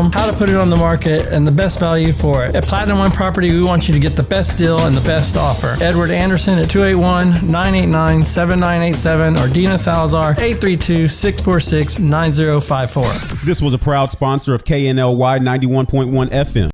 home, how to put it on the market, and the best value for it. At Platinum One Property, we want you to get the best deal and the best offer. Edward Anderson at 281-989-7987 or Dina Salazar 832-646-9054. This was a proud sponsor of KNLY 91.1 FM.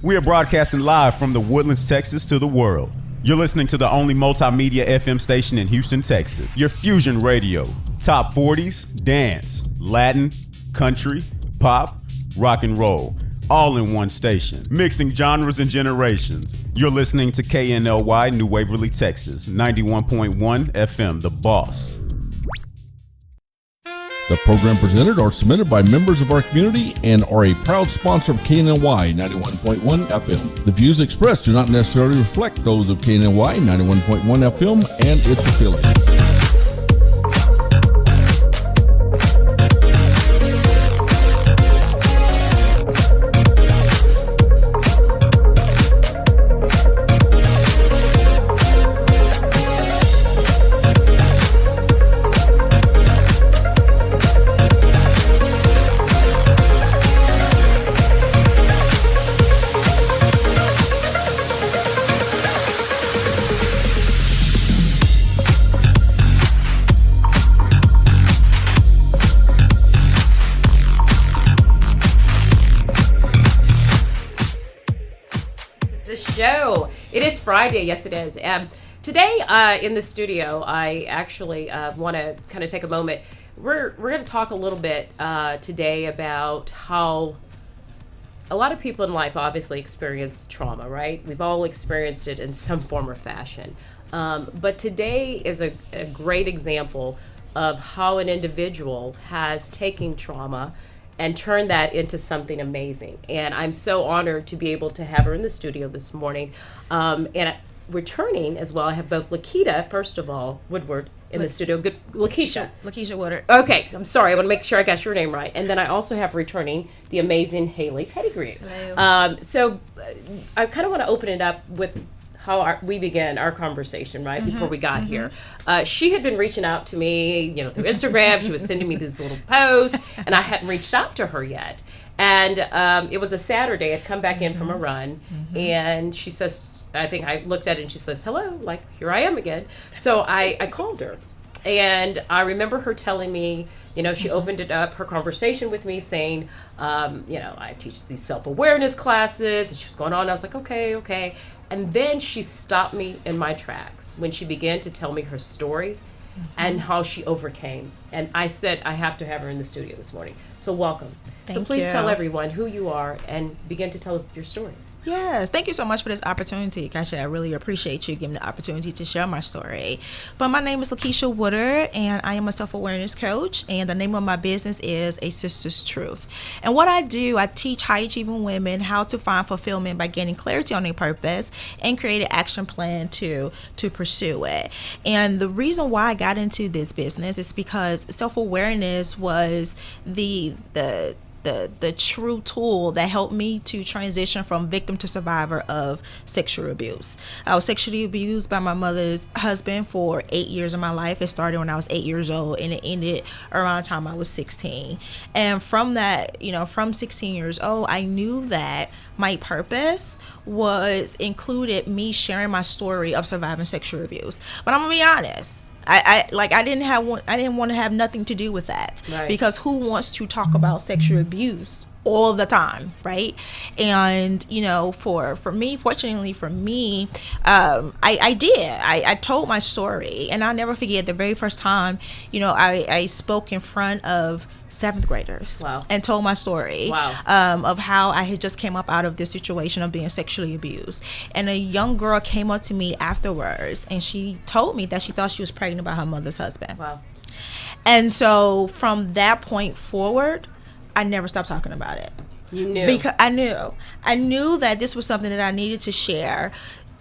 We are broadcasting live from the Woodlands, Texas to the world. You're listening to the only multimedia FM station in Houston, Texas. Your Fusion Radio. Top 40s, dance, Latin, country, pop, rock and roll. All in one station. Mixing genres and generations. You're listening to KNLY New Waverly, Texas. 91.1 FM, The Boss. The program presented or submitted by members of our community and are a proud sponsor of KNLY 91.1 FM. The views expressed do not necessarily reflect those of KNLY 91.1 FM and its affiliates. Friday, yes it is. Today in the studio, I actually want to kind of take a moment. We're going to talk a little bit today about how a lot of people in life obviously experience trauma, right? We've all experienced it in some form or fashion. But today is a great example of how an individual has taken trauma and turned that into something amazing. And I'm so honored to be able to have her in the studio this morning. And returning as well, I have both Lakeisha, first of all, Woodward in the studio. Good, Lakeisha. Lakeisha Woodward. Okay, I'm sorry. I want to make sure I got your name right. And then I also have returning the amazing Haley Pettigrew. Hello. So I kind of want to open it up with how we began our conversation, right, before we got here. She had been reaching out to me, through Instagram. She was sending me these little posts, and I hadn't reached out to her yet. And it was a Saturday. I'd come back in from a run, and she says, I think I looked at it, and she says, hello, like, here I am again. So I called her, and I remember her telling me, she opened it up, her conversation with me, saying, I teach these self-awareness classes, and she was going on. I was like, okay. And then she stopped me in my tracks when she began to tell me her story and how she overcame. And I said, I have to have her in the studio this morning. So welcome. So please tell everyone who you are and begin to tell us your story. Yes, thank you so much for this opportunity. Kasha, I really appreciate you giving the opportunity to share my story. But my name is Lakeisha Woodard, and I am a self-awareness coach, and the name of my business is A Sister's Truth. And what I do, I teach high-achieving women how to find fulfillment by gaining clarity on their purpose and create an action plan to pursue it. And the reason why I got into this business is because self-awareness was the true tool that helped me to transition from victim to survivor of sexual abuse. I was sexually abused by my mother's husband for 8 years of my life. It started when I was 8 years old, and it ended around the time I was 16. And from that, from 16 years old, I knew that my purpose was included me sharing my story of surviving sexual abuse. But I'm gonna be honest. I didn't want to have nothing to do with that, right? Because who wants to talk about sexual abuse all the time, right? And for me, fortunately for me, I did. I told my story, and I'll never forget the very first time I spoke in front of 7th graders. Wow. And told my story. Wow. Of how I had just came up out of this situation of being sexually abused. And a young girl came up to me afterwards, and she told me that she thought she was pregnant by her mother's husband. Wow. And so from that point forward, I never stopped talking about it. You knew. Because I knew that this was something that I needed to share,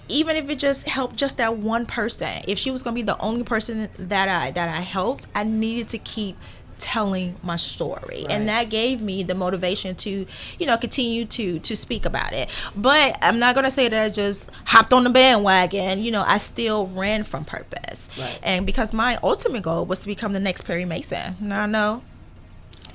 even if it just helped just that one person. If she was going to be the only person that I helped, I needed to keep telling my story. Right. And that gave me the motivation to, continue to speak about it. But I'm not going to say that I just hopped on the bandwagon. I still ran from purpose. Right. And because my ultimate goal was to become the next Perry Mason. Now, I know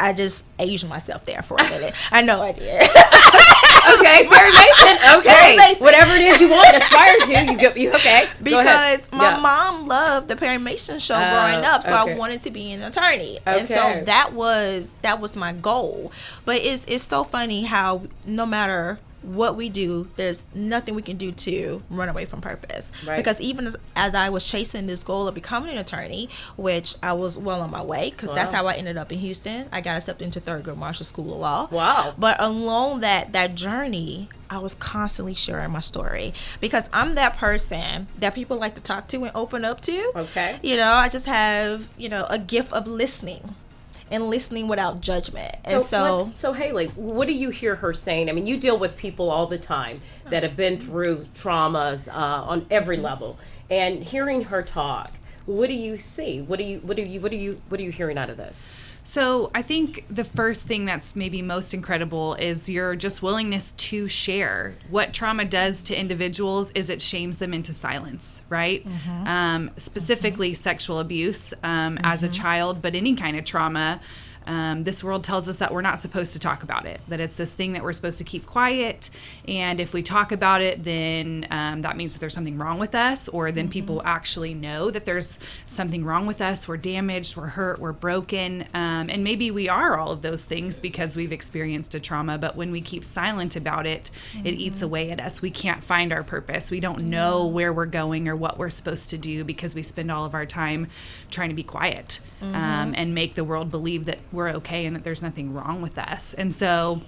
I just aged myself there for a minute. I know I did. Okay, Perry Mason. Okay, Perry Mason. Whatever it is you want to aspire to, you okay? Go ahead. Because my mom loved the Perry Mason show growing up, so okay. I wanted to be an attorney, and so that was my goal. But it's so funny how no matter what we do, there's nothing we can do to run away from purpose. Right. Because even as I was chasing this goal of becoming an attorney, which I was well on my way, because that's how I ended up in Houston. I got accepted into Thurgood Marshall School of Law. Wow. But along that journey, I was constantly sharing my story, because I'm that person that people like to talk to and open up to. Okay. I just have, a gift of listening. And listening without judgment. So Haley, what do you hear her saying? I mean, you deal with people all the time that have been through traumas on every level, and hearing her talk, what do you see? What are you hearing out of this? So I think the first thing that's maybe most incredible is your just willingness to share. What trauma does to individuals is it shames them into silence, right? Specifically sexual abuse as a child, but any kind of trauma. This world tells us that we're not supposed to talk about it, that it's this thing that we're supposed to keep quiet. And if we talk about it, then that means that there's something wrong with us, or then people actually know that there's something wrong with us. We're damaged, we're hurt, we're broken. And maybe we are all of those things because we've experienced a trauma. But when we keep silent about it, it eats away at us. We can't find our purpose. We don't know where we're going or what we're supposed to do because we spend all of our time trying to be quiet and make the world believe that we're okay and that there's nothing wrong with us. And so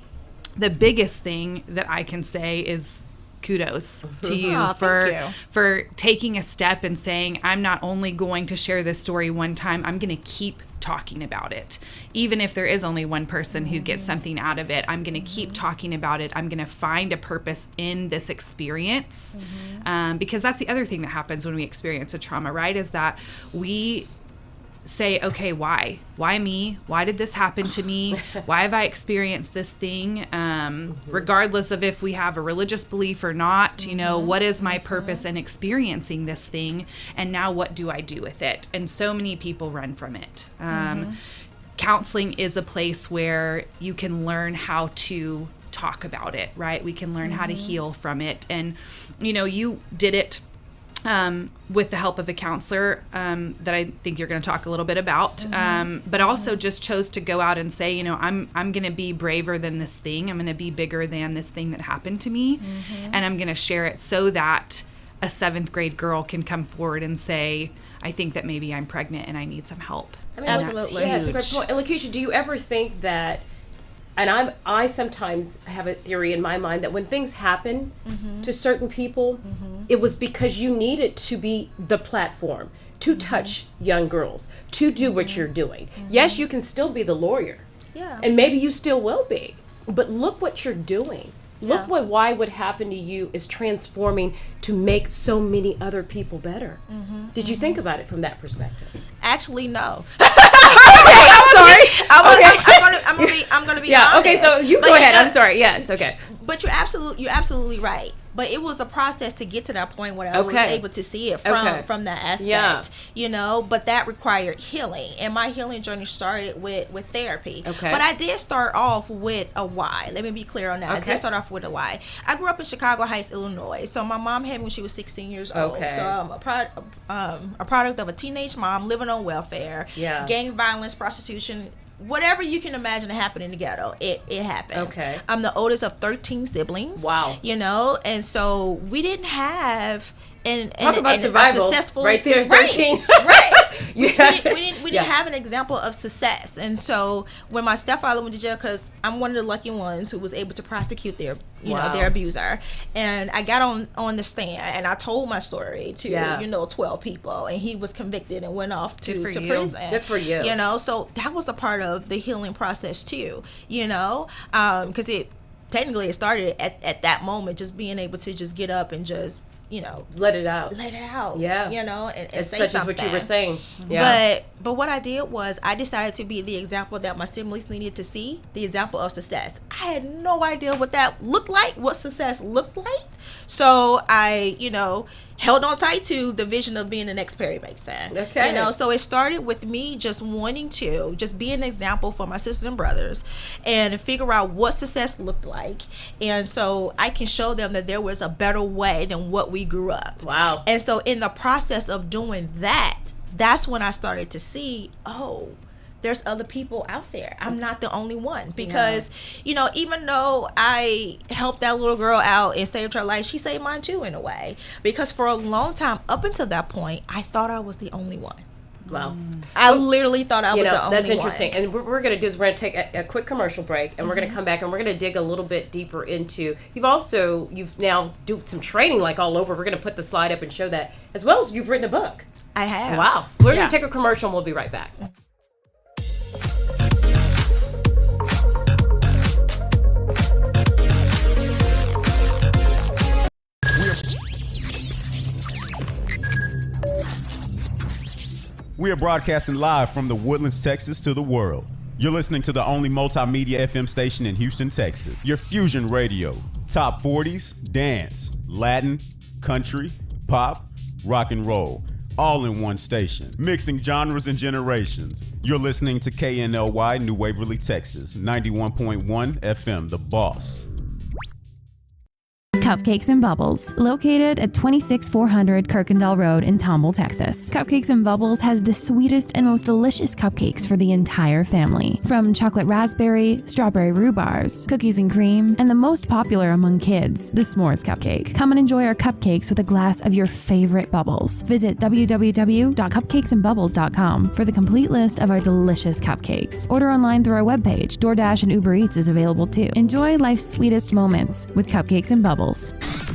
the biggest thing that I can say is kudos to you for taking a step and saying, I'm not only going to share this story one time, I'm going to keep talking about it. Even if there is only one person who gets something out of it, I'm going to keep talking about it. I'm going to find a purpose in this experience. Because that's the other thing that happens when we experience a trauma, right? Is that we say, okay, why me? Why did this happen to me? Why have I experienced this thing? Regardless of if we have a religious belief or not, what is my purpose in experiencing this thing? And now what do I do with it? And so many people run from it. Counseling is a place where you can learn how to talk about it, right? We can learn how to heal from it. And, you did it with the help of a counselor that I think you're going to talk a little bit about, but also just chose to go out and say, I'm going to be braver than this thing. I'm going to be bigger than this thing that happened to me, and I'm going to share it so that a 7th grade girl can come forward and say, I think that maybe I'm pregnant and I need some help. I mean, Absolutely. Yeah, it's a great point. And Lakeisha, do you ever think that, and I sometimes have a theory in my mind that when things happen to certain people, it was because you needed to be the platform to touch young girls, to do what you're doing. Yes, you can still be the lawyer. Yeah. And maybe you still will be. But look what you're doing. Look why what happened to you is transforming to make so many other people better. Did you think about it from that perspective? Actually, no. Sorry. I'm gonna be honest. Okay, so you go ahead. I'm sorry. Yes, okay. But you're absolutely right. But it was a process to get to that point where I was able to see it from that aspect, but that required healing. And my healing journey started with therapy. Okay. But I did start off with a why. Let me be clear on that. Okay. I did start off with a why. I grew up in Chicago Heights, Illinois. So my mom had me when she was 16 years old. So I'm a product of a teenage mom living on welfare, gang violence, prostitution, whatever you can imagine to happen in the ghetto, it happened. Okay. I'm the oldest of 13 siblings. Wow. And so we didn't have Talk about survival. A successful, right there, 13. Right. We didn't have an example of success. And so when my stepfather went to jail, because I'm one of the lucky ones who was able to prosecute their abuser, and I got on the stand and I told my story to 12 people, and he was convicted and went off to prison. Good for you. So that was a part of the healing process too. Because it started at that moment, just being able to just get up and just let it out. Yeah. And It's say such something. as what you were saying. Yeah. But what I did was I decided to be the example that my siblings needed to see, the example of success. I had no idea what that looked like, what success looked like. So I, held on tight to the vision of being the next Perry Mason. Okay. So it started with me just wanting to just be an example for my sisters and brothers and figure out what success looked like. And so I can show them that there was a better way than what we grew up. Wow. And so in the process of doing that, that's when I started to see, there's other people out there. I'm not the only one. Because, even though I helped that little girl out and saved her life, she saved mine too in a way. Because for a long time, up until that point, I thought I was the only one. Wow. I literally thought I was the only one. That's interesting. And what we're going to do is we're going to take a quick commercial break, and we're going to come back and we're going to dig a little bit deeper into, you've now do some training like all over. We're going to put the slide up and show that, as well as you've written a book. I have. Wow. We're going to take a commercial and we'll be right back. We are broadcasting live from the Woodlands, Texas to the world. You're listening to the only multimedia FM station in Houston, Texas. Your fusion radio. Top 40s, dance, Latin, country, pop, rock and roll. All in one station. Mixing genres and generations. You're listening to KNLY, New Waverly, Texas. 91.1 FM, The Boss. Cupcakes and Bubbles, located at 26400 Kirkendall Road in Tomball, Texas. Cupcakes and Bubbles has the sweetest and most delicious cupcakes for the entire family. From chocolate raspberry, strawberry rhubars, cookies and cream, and the most popular among kids, the s'mores cupcake. Come and enjoy our cupcakes with a glass of your favorite bubbles. Visit www.cupcakesandbubbles.com for the complete list of our delicious cupcakes. Order online through our webpage. DoorDash and Uber Eats is available too. Enjoy life's sweetest moments with Cupcakes and Bubbles.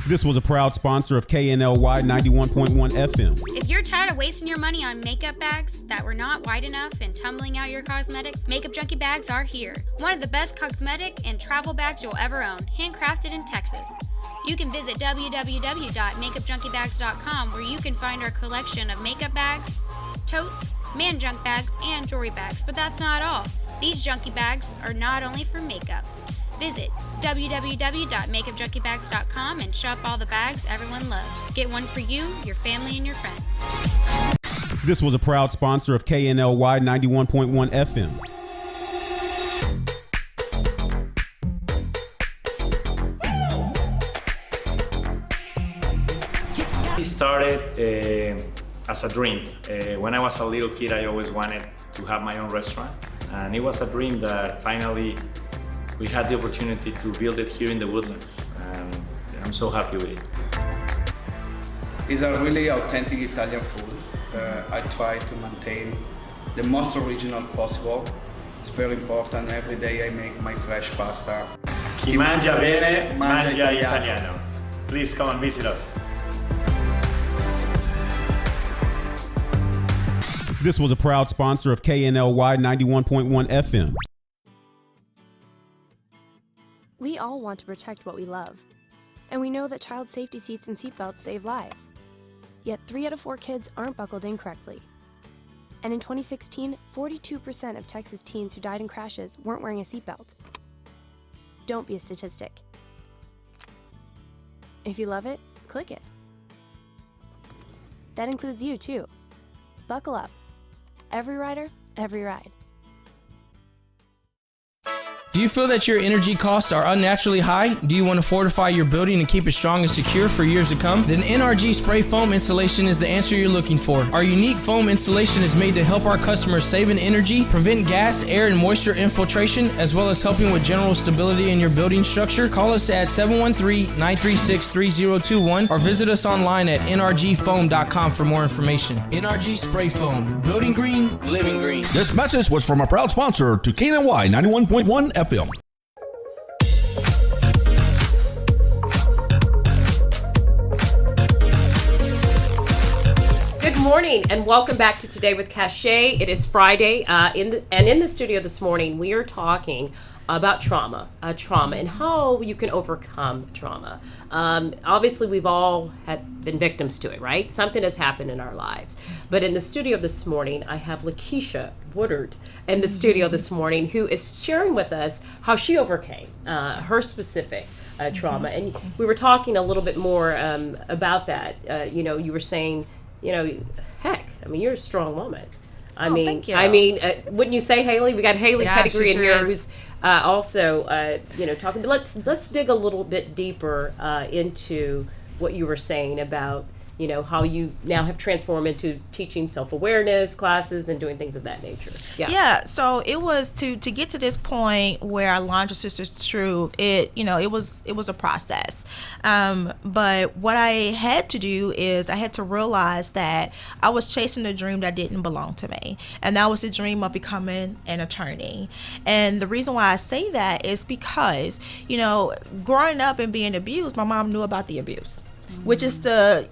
This was a proud sponsor of KNLY 91.1 FM. If you're tired of wasting your money on makeup bags that were not wide enough and tumbling out your cosmetics, Makeup Junkie bags are here. One of the best cosmetic and travel bags you'll ever own, handcrafted in Texas. You can visit www.makeupjunkiebags.com where you can find our collection of makeup bags, totes, man junk bags, and jewelry bags. But that's not all. These junkie bags are not only for makeup. Visit www.makeupjunkiebags.com and shop all the bags everyone loves. Get one for you, your family, and your friends. This was a proud sponsor of KNLY 91.1 FM. It started as a dream. When I was a little kid, I always wanted to have my own restaurant. And it was a dream that finally we had the opportunity to build it here in the Woodlands, and I'm so happy with it. It's a really authentic Italian food. I try to maintain the most original possible. It's very important. Every day I make my fresh pasta. Chi mangia bene, mangia italiano. Please come and visit us. This was a proud sponsor of KNLY 91.1 FM. We all want to protect what we love, and we know that child safety seats and seatbelts save lives. Yet 3 out of 4 kids aren't buckled in correctly. And in 2016, 42% of Texas teens who died in crashes weren't wearing a seatbelt. Don't be a statistic. If you love it, click it. That includes you too. Buckle up. Every rider, every ride. Do you feel that your energy costs are unnaturally high? Do you want to fortify your building and keep it strong and secure for years to come? Then NRG Spray Foam Installation is the answer you're looking for. Our unique foam installation is made to help our customers save in energy, prevent gas, air, and moisture infiltration, as well as helping with general stability in your building structure. Call us at 713-936-3021 or visit us online at nrgfoam.com for more information. NRG Spray Foam. Building green, living green. This message was from a proud sponsor to KNLY 91.1 FM. Good morning, and welcome back to Today with Cachet. It is Friday, in the studio this morning, we are talking about trauma, and how you can overcome trauma. Obviously, we've all been victims to it, right? Something has happened in our lives. But in the studio this morning, I have Lakeisha Woodard in the studio this morning, who is sharing with us how she overcame her specific trauma. And we were talking a little bit more about that. You were saying, heck, you're a strong woman. Thank you. Wouldn't you say, Haley? We got Haley Pettigrew in here, is. who's also, talking. But let's dig a little bit deeper into what you were saying about, how you now have transformed into teaching self-awareness classes and doing things of that nature. Yeah. So it was to get to this point where I launched Sisters Truth. It was a process. But what I had to do is I had to realize that I was chasing a dream that didn't belong to me, and that was the dream of becoming an attorney. And the reason why I say that is because growing up and being abused, my mom knew about the abuse. Which is the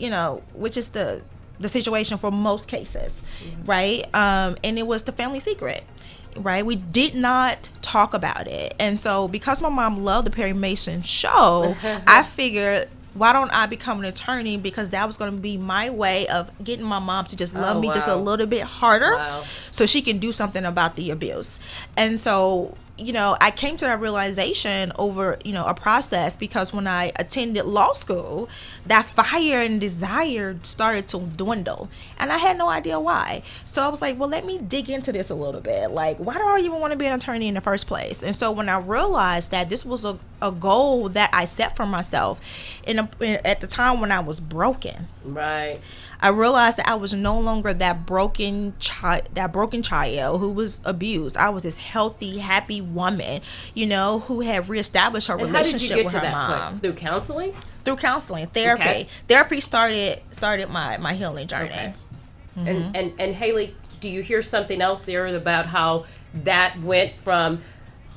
situation for most cases, right? And it was the family secret, right? We did not talk about it. And so because my mom loved the Perry Mason show, I figured, why don't I become an attorney? Because that was going to be my way of getting my mom to just love me just a little bit harder so she can do something about the abuse. And so I came to that realization over, a process, because when I attended law school, that fire and desire started to dwindle, and I had no idea why. So I was like, well, let me dig into this a little bit. Like, why do I even want to be an attorney in the first place? And so when I realized that this was a goal that I set for myself at the time when I was broken. Right. I realized that I was no longer that broken child who was abused. I was this healthy, happy woman, who had reestablished her relationship with her mom. Point? Through counseling? Through counseling, therapy. Okay. Therapy started my healing journey. Okay. And Haley, do you hear something else there about how that went from,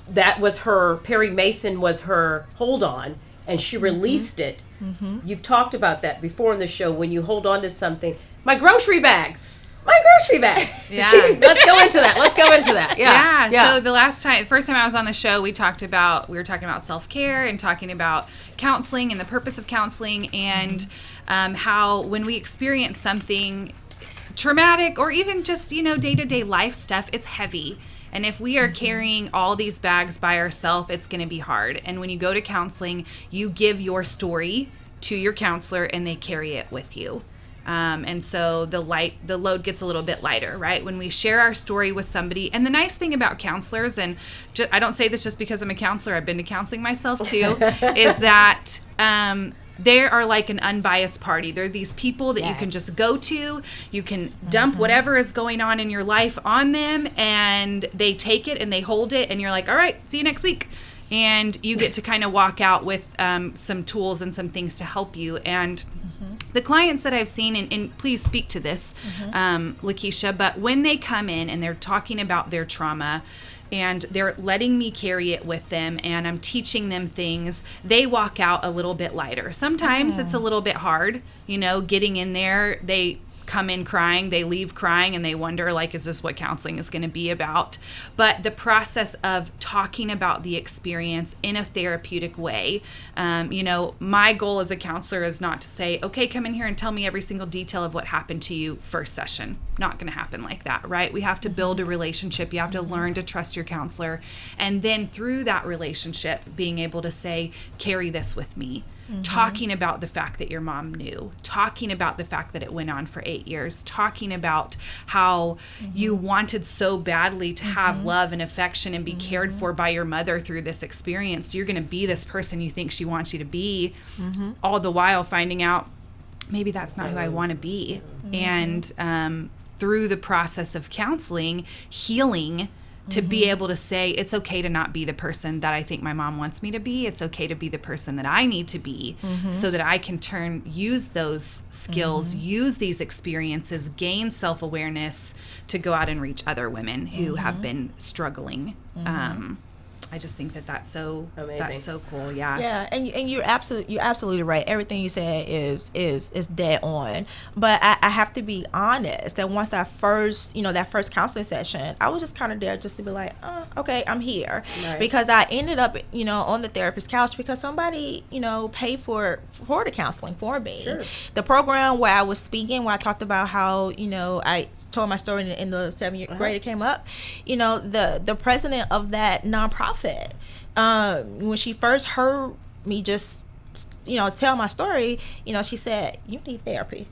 that was her, Perry Mason was her hold on, and she released it. You've talked about that before in the show, when you hold on to something. My grocery bags. Yeah. Let's go into that. Yeah. So the first time I was on the show, we were talking about self-care and talking about counseling and the purpose of counseling, and how when we experience something traumatic or even just, day-to-day life stuff, it's heavy. And if we are carrying all these bags by ourselves, it's going to be hard. And when you go to counseling, you give your story to your counselor and they carry it with you. And so the load gets a little bit lighter, right? When we share our story with somebody. And the nice thing about counselors, and I don't say this just because I'm a counselor, I've been to counseling myself too, is that they are like an unbiased party. They're these people that you can just go to. You can dump whatever is going on in your life on them, and they take it and they hold it, and you're like, all right, see you next week. And you get to kind of walk out with some tools and some things to help you. And the clients that I've seen, and please speak to this, Lakeisha, but when they come in and they're talking about their trauma, and they're letting me carry it with them, and I'm teaching them things, they walk out a little bit lighter. Sometimes it's a little bit hard, getting in there. They come in crying, they leave crying, and they wonder, like, is this what counseling is going to be about? But the process of talking about the experience in a therapeutic way, my goal as a counselor is not to say, okay, come in here and tell me every single detail of what happened to you first session. Not going to happen like that, right? We have to build a relationship. You have to learn to trust your counselor. And then through that relationship, being able to say, carry this with me. Talking about the fact that your mom knew, talking about the fact that it went on for 8 years, talking about how you wanted so badly to have love and affection and be cared for by your mother through this experience. You're going to be this person you think she wants you to be, all the while finding out maybe that's not who I want to be. And through the process of counseling, healing, to be able to say, it's okay to not be the person that I think my mom wants me to be. It's okay to be the person that I need to be, so that I can use those skills, use these experiences, gain self-awareness to go out and reach other women who have been struggling I just think that that's so Amazing. That's so cool. Yeah. Yeah, and you're absolutely right. Everything you said is dead on. But I have to be honest that once that first counseling session, I was just kind of there just to be like, oh, okay, I'm here. Right. Because I ended up, on the therapist couch because somebody, paid for the counseling for me. Sure. The program where I was speaking, where I talked about how, I told my story in the 7th grade, it came up, the president of that nonprofit, when she first heard me just tell my story, she said, you need therapy,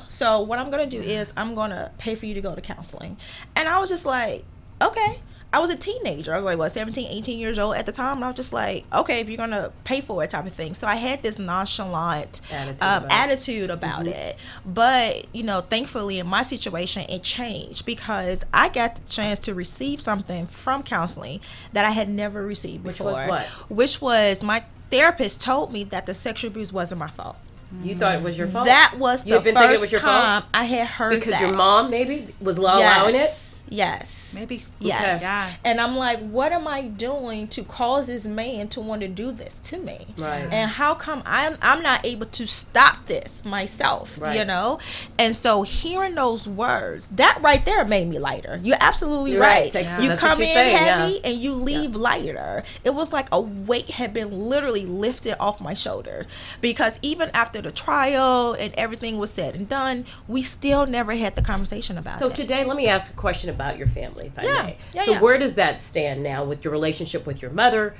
so what I'm gonna do is I'm gonna pay for you to go to counseling. And I was just like, okay. I was a teenager. I was like, 17, 18 years old at the time. And I was just like, okay, if you're going to pay for it type of thing. So I had this nonchalant attitude about it. But, thankfully in my situation, it changed because I got the chance to receive something from counseling that I had never received before. Which was what? Which was my therapist told me that the sexual abuse wasn't my fault. You thought it was your fault? That was the thinking it was first your time fault? I had heard because that. your mom maybe was allowing it? Yes. Maybe. Yes. Okay. Yeah. And I'm like, what am I doing to cause this man to want to do this to me? Right. And how come I'm not able to stop this myself? Right. And so hearing those words, that right there made me lighter. You're absolutely You're right. right. You That's come what she's in saying, heavy yeah. and you leave lighter. It was like a weight had been literally lifted off my shoulder, because even after the trial and everything was said and done, we still never had the conversation about So it. today, let me ask a question about your family, if I Yeah. may. Yeah, So yeah. where does that stand now with your relationship with your mother,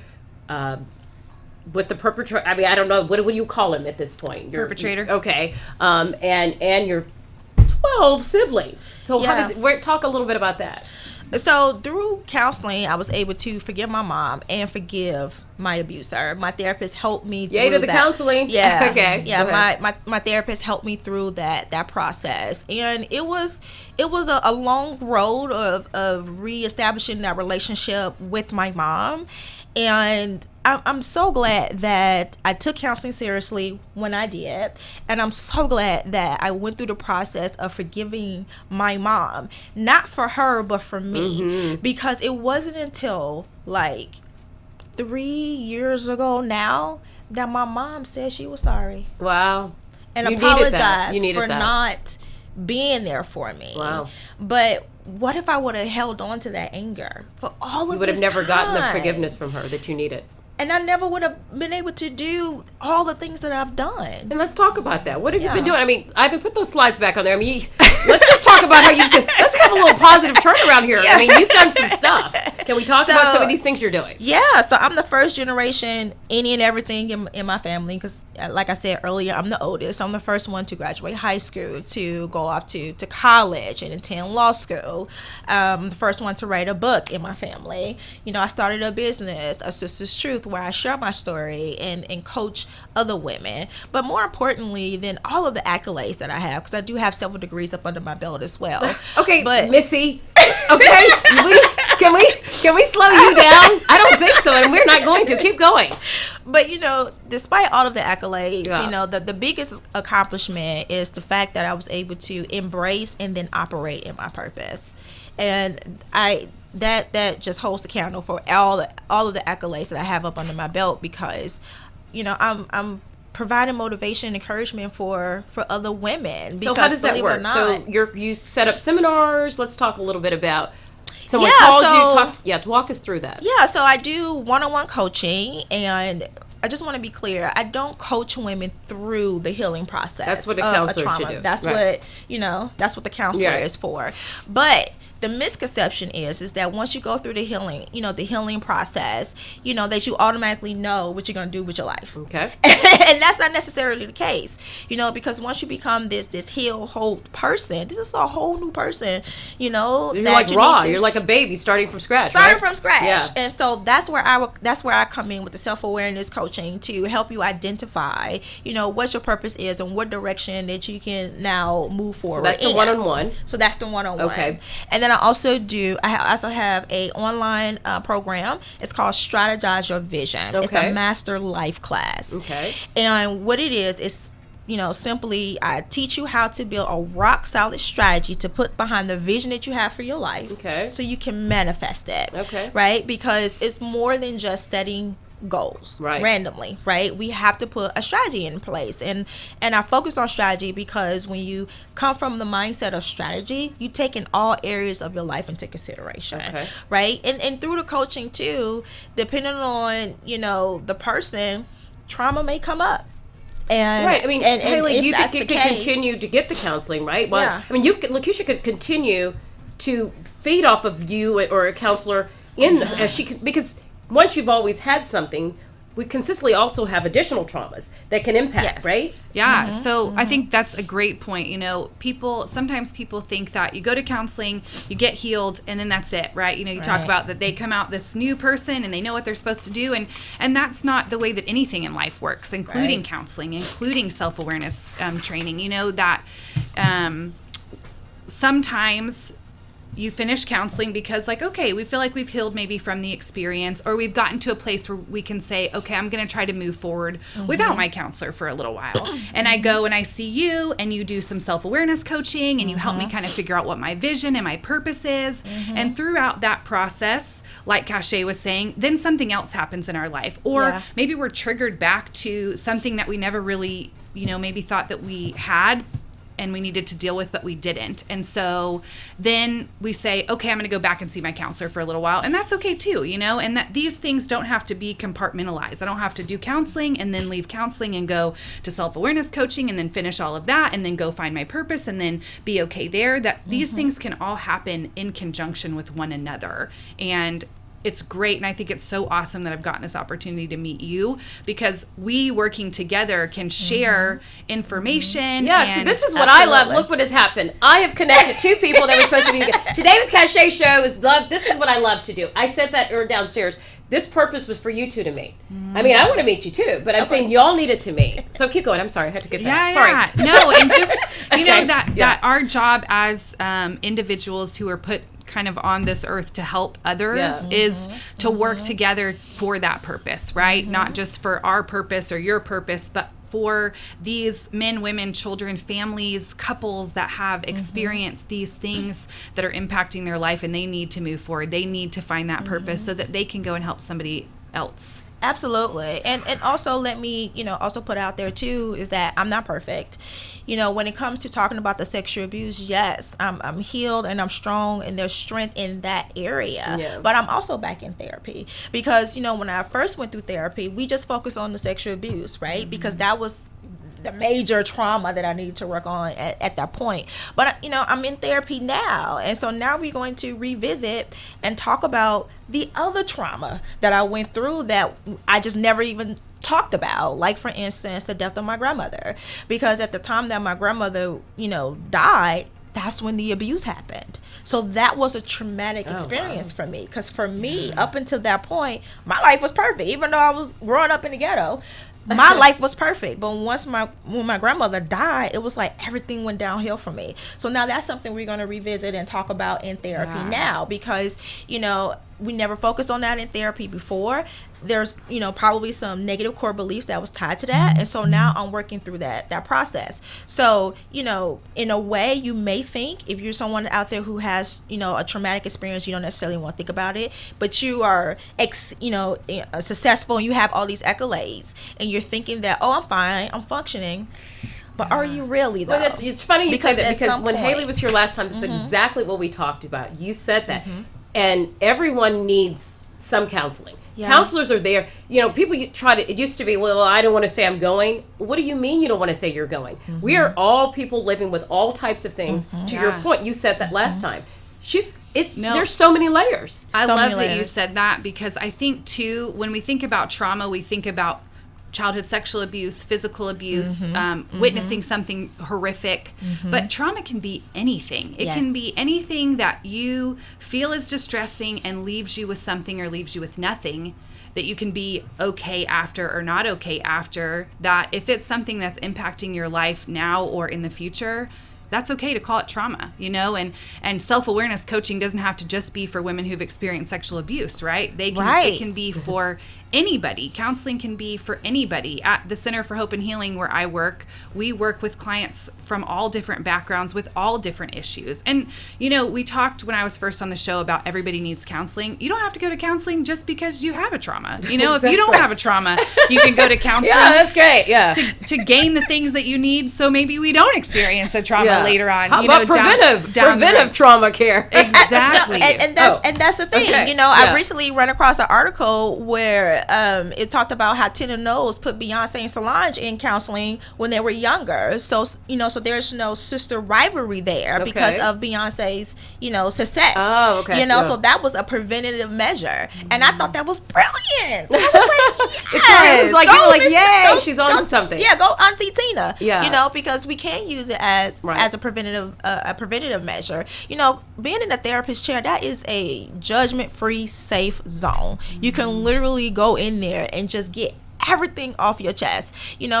with the perpetrator? I mean, I don't know. What do you call him at this point? Perpetrator. Okay. And your 12 siblings. So how Yeah. does it, talk a little bit about that. So through counseling, I was able to forgive my mom and forgive my abuser. My therapist helped me through Yay to the that. counseling. Yeah. Okay. Yeah, Go ahead. my therapist helped me through that process. And it was a long road of reestablishing that relationship with my mom. And I'm so glad that I took counseling seriously when I did. And I'm so glad that I went through the process of forgiving my mom. Not for her, but for me. Mm-hmm. Because it wasn't until like 3 years ago now that my mom said she was sorry. Wow. And You needed that. apologized You needed for that. not being there for me. Wow. But what if I would have held on to that anger for all of this You would have never gotten the time? forgiveness from her that you needed. And I never would have been able to do all the things that I've done. And let's talk about that. What have you been Yeah. doing? I mean, Ivan, put those slides back on there. I mean, let's just talk about how let's have a little positive turnaround here. I mean, you've done some stuff. Can we talk about some of these things you're doing? Yeah, so I'm the first generation any and everything in my family because, like I said earlier, I'm the oldest. I'm the first one to graduate high school, to go off to college and attend law school. The first one to write a book in my family. I started a business, A Sister's Truth, where I share my story and coach other women. But more importantly than all of the accolades that I have, because I do have several degrees up under my belt as well. Okay, but Missy. Okay, can we slow you down? I don't think so, and we're not going to. Keep going. But despite all of the accolades, Yeah. the biggest accomplishment is the fact that I was able to embrace and then operate in my purpose, and that just holds the candle for all of the accolades that I have up under my belt, because I'm providing motivation and encouragement for other women. So Because how does that believe it or work? not, So you set up seminars. Let's talk a little bit about. Someone Yeah, calls so- you. Walk us through that. Yeah, so I do one-on-one coaching, and I just want to be clear. I don't coach women through the healing process. That's what a of counselor trauma. should do. That's Right. that's what the counselor Right. is for. But the misconception is that once you go through the healing process, that you automatically know what you're going to do with your life. Okay. And that's not necessarily the case, because once you become this healed whole person, this is a whole new person, You're that like you raw. need to, You're like a baby starting from scratch. starting right? from scratch. Yeah. And so that's where I come in with the self-awareness coaching to help you identify, what your purpose is and what direction that you can now move forward. So that's the in. one-on-one. So that's the one-on-one. Okay. And then I also have a online program. It's called Strategize Your Vision. It's Okay. a master life class. Okay. And what it is simply I teach you how to build a rock solid strategy to put behind the vision that you have for your life. Okay. So you can manifest that. Okay. Right? Because it's more than just setting goals randomly, right? We have to put a strategy in place, and I focus on strategy because when you come from the mindset of strategy, you take in all areas of your life into consideration, right? And through the coaching too, depending on the person, trauma may come up. And, right. I mean, and Haley, you could continue to get the counseling, right? Well, yeah. I mean, Lakeisha could continue to feed off of you or a counselor as she could, because once you've always had something, we consistently also have additional traumas that can impact, right? Yeah. So I think that's a great point. Sometimes people think that you go to counseling, you get healed, and then that's it, right? You talk about that they come out this new person and they know what they're supposed to do. And that's not the way that anything in life works, including counseling, including self-awareness training. That sometimes you finish counseling because okay, we feel like we've healed maybe from the experience, or we've gotten to a place where we can say, okay, I'm going to try to move forward without my counselor for a little while. And I go and I see you and you do some self-awareness coaching and you help me kind of figure out what my vision and my purpose is. And throughout that process, like Cache was saying, then something else happens in our life. Or maybe we're triggered back to something that we never really, maybe thought that we had and we needed to deal with, but we didn't. And so then we say, okay, I'm going to go back and see my counselor for a little while. And that's okay too, and that these things don't have to be compartmentalized. I don't have to do counseling and then leave counseling and go to self-awareness coaching and then finish all of that and then go find my purpose and then be okay there. That these things can all happen in conjunction with one another. And it's great, and I think it's so awesome that I've gotten this opportunity to meet you, because we working together can share information. Yes, this is what I love. Look what has happened. I have connected two people that were supposed to be today with Cache show. This is what I love to do. I said that downstairs. This purpose was for you two to meet. I mean, I want to meet you too, but I'm saying y'all needed to meet. So keep going. I'm sorry, I had to get that. Sorry. No, and just that our job as individuals who are put kind of on this earth to help others is to work together for that purpose, right? Not just for our purpose or your purpose, but for these men, women, children, families, couples that have experienced these things that are impacting their life, and they need to move forward. They need to find that purpose so that they can go and help somebody else. Absolutely. And also let me, also put out there too, is that I'm not perfect. When it comes to talking about the sexual abuse, yes, I'm healed and I'm strong and there's strength in that area. Yeah. But I'm also back in therapy because, when I first went through therapy, we just focused on the sexual abuse, right? Because that was the major trauma that I needed to work on at that point. But, I'm in therapy now. And so now we're going to revisit and talk about the other trauma that I went through that I just never even talked about, like for instance the death of my grandmother, because at the time that my grandmother died, that's when the abuse happened. So that was a traumatic experience for me, because for me, up until that point, my life was perfect. Even though I was growing up in the ghetto, my life was perfect. But when my grandmother died, it was like everything went downhill for me. So now that's something we're going to revisit and talk about in therapy now, because we never focused on that in therapy before. There's probably some negative core beliefs that was tied to that, and so now I'm working through that process. So in a way, you may think, if you're someone out there who has a traumatic experience, you don't necessarily want to think about it, but you are successful and you have all these accolades, and you're thinking that, oh, I'm fine, I'm functioning. But are you really, though? Well, it's funny you say that, because when Haley was here last time, this is exactly what we talked about. You said that. And everyone needs some counseling. Yeah. Counselors are there. People it used to be, well, I don't want to say I'm going. What do you mean you don't want to say you're going? We are all people living with all types of things. To your point, you said that last time. There's so many layers. I love that you said that, because I think too, when we think about trauma, we think about childhood sexual abuse, physical abuse, witnessing something horrific. But trauma can be anything. It can be anything that you feel is distressing and leaves you with something or leaves you with nothing, that you can be okay after or not okay after. That if it's something that's impacting your life now or in the future, that's okay to call it trauma, and self-awareness coaching doesn't have to just be for women who've experienced sexual abuse, right? It can be for anybody. Counseling can be for anybody. At the Center for Hope and Healing, where I work, we work with clients from all different backgrounds with all different issues. And, we talked when I was first on the show about everybody needs counseling. You don't have to go to counseling just because you have a trauma. If you don't have a trauma, you can go to counseling. Yeah, that's great. Yeah. To gain the things that you need, so maybe we don't experience a trauma later on. How about preventive trauma care? Exactly. And that's the thing. Okay. I recently ran across an article where it talked about how Tina Knowles put Beyonce and Solange in counseling when they were younger. So so there's no sister rivalry there because of Beyonce's success. Oh, okay. So that was a preventative measure, and I thought that was brilliant. I was like, It was like you were like, yay, she's on to something. Yeah, go Auntie Tina. Yeah. Because we can use it as a preventative measure. Being in a therapist chair, that is a judgment-free, safe zone. You can literally go in there and just get everything off your chest,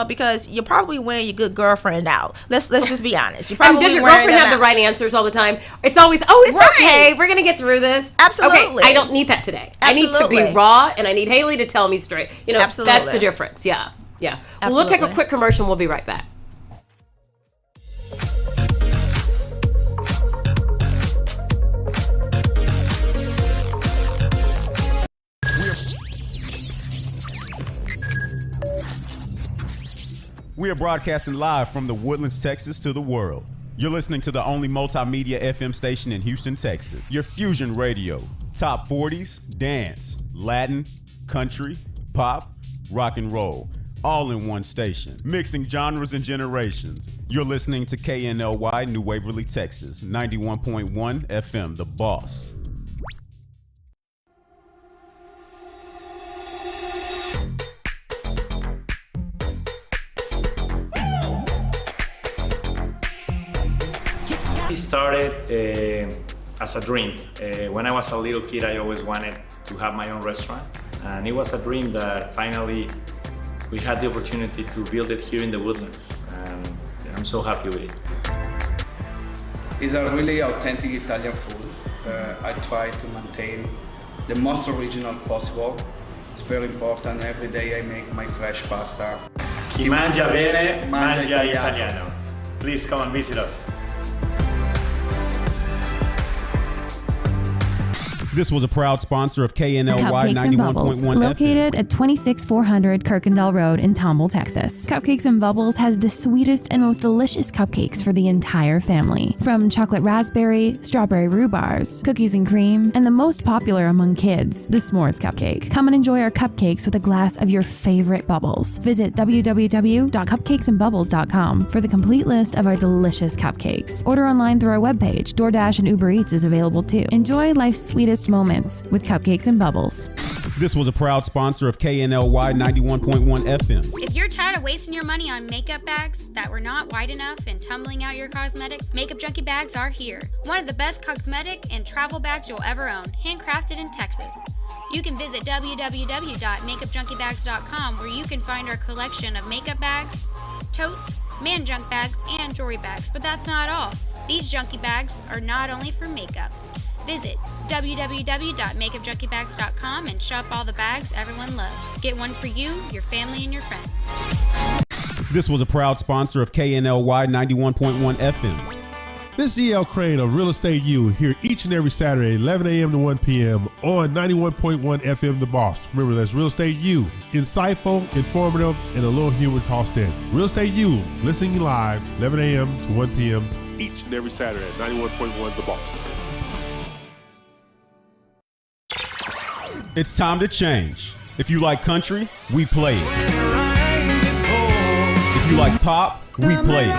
because you're probably wearing your good girlfriend out. Let's just be honest. You're probably does your girlfriend have the right answers all the time? It's always, okay, we're gonna get through this. Absolutely. Okay, I don't need that today. Absolutely. I need to be raw, and I need Haley to tell me straight. Absolutely. That's the difference. Yeah. Well, we'll take a quick commercial and we'll be right back. We are broadcasting live from the Woodlands, Texas to the world. You're listening to the only multimedia FM station in Houston, Texas. Your fusion radio. Top 40s, dance, Latin, country, pop, rock and roll. All in one station. Mixing genres and generations. You're listening to KNLY, New Waverly, Texas. 91.1 FM, The Boss. It started as a dream. When I was a little kid, I always wanted to have my own restaurant. And it was a dream that finally we had the opportunity to build it here in the Woodlands. And I'm so happy with it. It's a really authentic Italian food. I try to maintain the most original possible. It's very important. Every day I make my fresh pasta. Chi mangia bene, mangia italiano. Please come and visit us. This was a proud sponsor of KNLY Cupcakes and Bubbles, 91.1 located at 26400 Kirkendall Road in Tomball, Texas. Cupcakes and Bubbles has the sweetest and most delicious cupcakes for the entire family. From chocolate raspberry, strawberry rhubars, cookies and cream, and the most popular among kids, the s'mores cupcake. Come and enjoy our cupcakes with a glass of your favorite bubbles. Visit www.cupcakesandbubbles.com for the complete list of our delicious cupcakes. Order online through our webpage. DoorDash and Uber Eats is available too. Enjoy life's sweetest moments with Cupcakes and Bubbles. This was a proud sponsor of KNLY 91.1 FM. If you're tired of wasting your money on makeup bags that were not wide enough and tumbling out your cosmetics, Makeup Junkie bags are here. One of the best cosmetic and travel bags you'll ever own, handcrafted in Texas. You can visit www.makeupjunkiebags.com where you can find our collection of makeup bags, totes, man junk bags, and jewelry bags. But that's not all. These junkie bags are not only for makeup. Visit www.makeupjunkiebags.com and shop all the bags everyone loves. Get one for you, your family, and your friends. This was a proud sponsor of KNLY 91.1 FM. This is E.L. Crane of Real Estate U here each and every Saturday, 11 a.m. to 1 p.m. on 91.1 FM The Boss. Remember, that's Real Estate U. Insightful, informative, and a little humor tossed in. Real Estate U, listening live, 11 a.m. to 1 p.m. each and every Saturday at 91.1 The Boss. It's time to change. If you like country, we play it. If you like pop, we play it.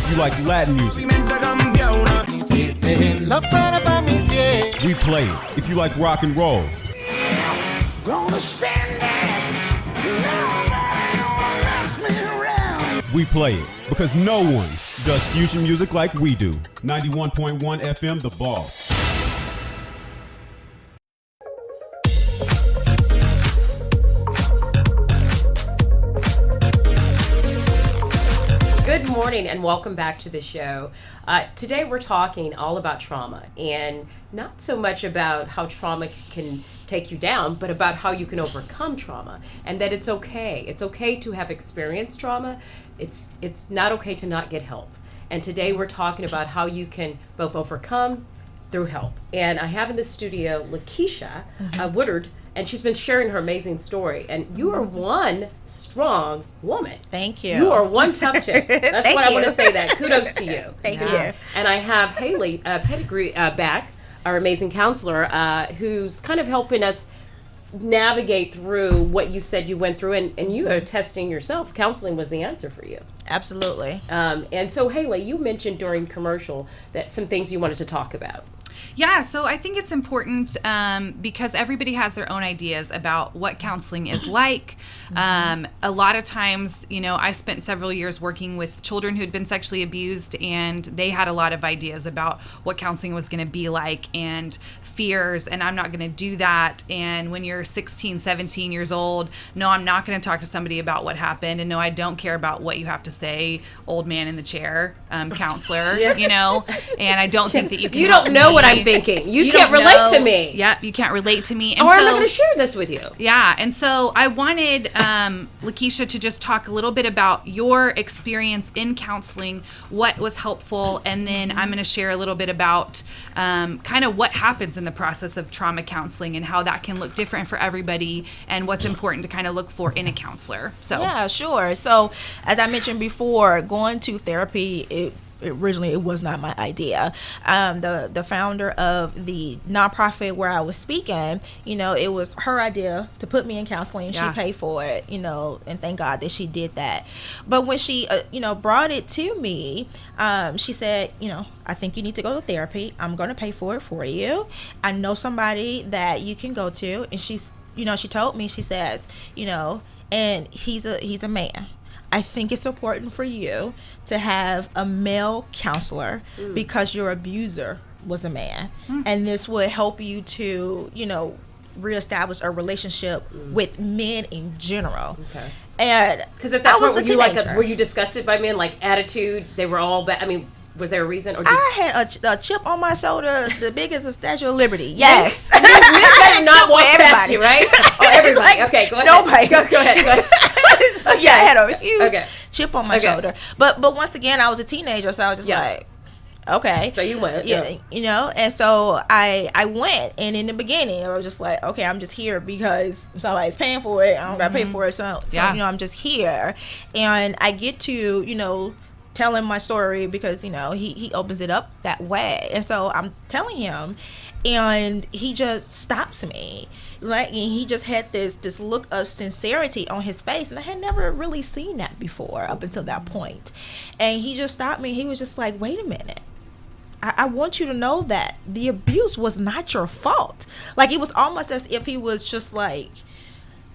If you like Latin music, we play it. If you like rock and roll, we play it. Because no one does fusion music like we do. 91.1 FM, The Boss. morning and welcome back to the show. Today we're talking all about trauma, and not so much about how trauma can take you down, but about how you can overcome trauma, and that it's okay. It's okay to have experienced trauma. It's not okay to not get help. And today we're talking about how you can both overcome through help. And I have in the studio Lakeisha Woodard, and she's been sharing her amazing story. And you are one strong woman. Thank you. You are one tough chick. That's Thank what I you. want to say. That kudos to you. Thank you. And I have Haley Pettigrew back, our amazing counselor, who's kind of helping us navigate through what you said you went through, and you are testing yourself. Counseling was the answer for you. Absolutely. And so, Haley, you mentioned during commercial that some things you wanted to talk about. Yeah, so I think it's important because everybody has their own ideas about what counseling is like. A lot of times, I spent several years working with children who had been sexually abused, and they had a lot of ideas about what counseling was going to be like and fears, and I'm not going to do that. And when you're 16, 17 years old, no, I'm not going to talk to somebody about what happened, and no, I don't care about what you have to say, old man in the chair, counselor, and I don't think that you can You help don't know me. what I'm thinking. You don't can't relate to know. me. Yep, you can't relate to me. And Or I'm so, not going to share this with you. yeah, and so I wanted Lakeisha to just talk a little bit about your experience in counseling, what was helpful, and then I'm going to share a little bit about kind of what happens in the process of trauma counseling and how that can look different for everybody and what's important to kind of look for in a counselor. So Yeah, sure. So as I mentioned before, going to therapy, originally it was not my idea. The founder of the nonprofit where I was speaking, it was her idea to put me in counseling. Yeah. She paid for it, and thank God that she did that. But when she brought it to me, she said, I think you need to go to therapy. I'm going to pay for it for you. I know somebody that you can go to. And she's she told me, she says, and he's a man. I think it's important for you to have a male counselor because your abuser was a man. And this would help you to, reestablish a relationship with men in general. Okay. And because at that I was point, a teenager. were you disgusted by men? Like attitude, they were all bad. I mean, was there a reason? Or I had a chip on my shoulder, the big as the Statue of Liberty. Yes. Men better not walk past you, right? Oh, everybody. Okay, go ahead. Nobody. Go ahead. So yeah, I had a huge Okay. chip on my shoulder. But once again, I was a teenager, so I was just like, okay. So you went. Yeah. And so I went, and in the beginning, I was just like, okay, I'm just here because somebody's paying for it. I don't got to pay for it, so I'm just here, and I get to telling my story because he opens it up that way, and so I'm telling him, and he just stops me, and he just had this look of sincerity on his face, and I had never really seen that before up until that point. And he just stopped me. He was just like, wait a minute, I want you to know that the abuse was not your fault. Like, it was almost as if he was just like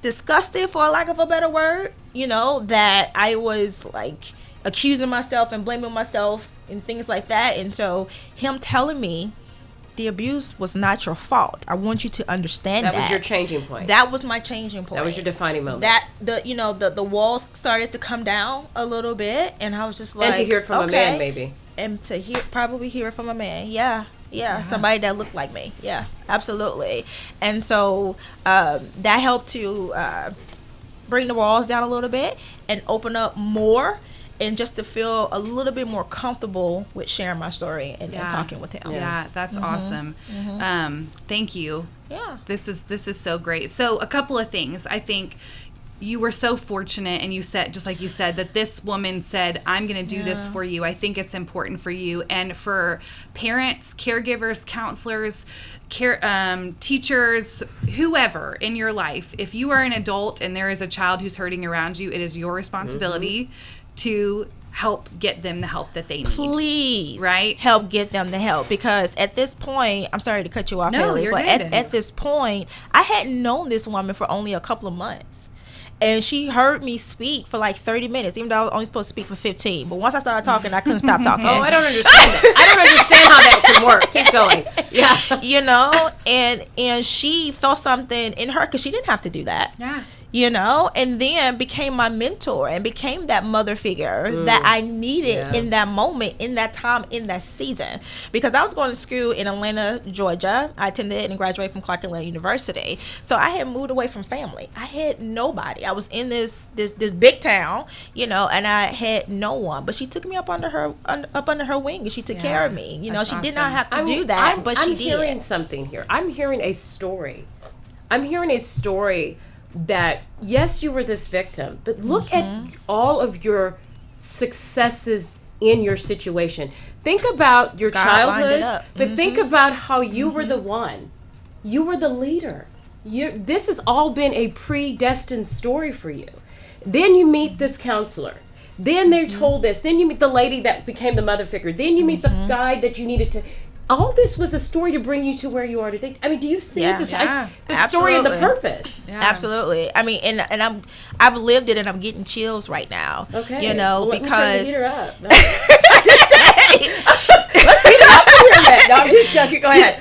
disgusted, for lack of a better word, that I was like accusing myself and blaming myself and things like that. And so him telling me the abuse was not your fault, I want you to understand that. That was your changing point. That was my changing point. That was your defining moment. That the walls started to come down a little bit, and I was just like, and to hear it from a man, maybe. And to probably hear it from a man. Yeah, somebody that looked like me. Yeah, absolutely. And so that helped to bring the walls down a little bit and open up more, and just to feel a little bit more comfortable with sharing my story and talking with him. Yeah, that's awesome. Thank you. Yeah. This is so great. So a couple of things. I think you were so fortunate, and you said, just like you said, that this woman said, I'm going to do this for you. I think it's important for you, and for parents, caregivers, counselors, teachers, whoever in your life. If you are an adult and there is a child who's hurting around you, it is your responsibility to help get them the help that they need. Please, right? Help get them the help, because at this point, I'm sorry to cut you off, Haley, but at this point, I hadn't known this woman for only a couple of months. And she heard me speak for like 30 minutes, even though I was only supposed to speak for 15. But once I started talking, I couldn't stop talking. Oh, I don't understand that. I don't understand how that can work. Keep going. Yeah. And she felt something in her, because she didn't have to do that. Yeah. and then became my mentor and became that mother figure that I needed in that moment, in that time, in that season. Because I was going to school in Atlanta, Georgia. I attended and graduated from KNLY University. So I had moved away from family. I had nobody. I was in this big town, and I had no one. But she took me up under her wing, and she took care of me. She did not have to do that, but she did. I'm hearing something here. I'm hearing a story. That yes, you were this victim, but look at all of your successes in your situation. Think about your childhood, but think about how you were the one. You were the leader. This has all been a predestined story for you. Then you meet this counselor. Then they're told this. Then you meet the lady that became the mother figure. Then you meet the guy that you needed to. All this was a story to bring you to where you are today. I mean, do you see the story and the purpose? Yeah. Absolutely. I mean, and I've lived it, and I'm getting chills right now. Okay. Well, because let me turn the heater up. No. Let's heat it up for a minute. No, I'm just joking. Go ahead.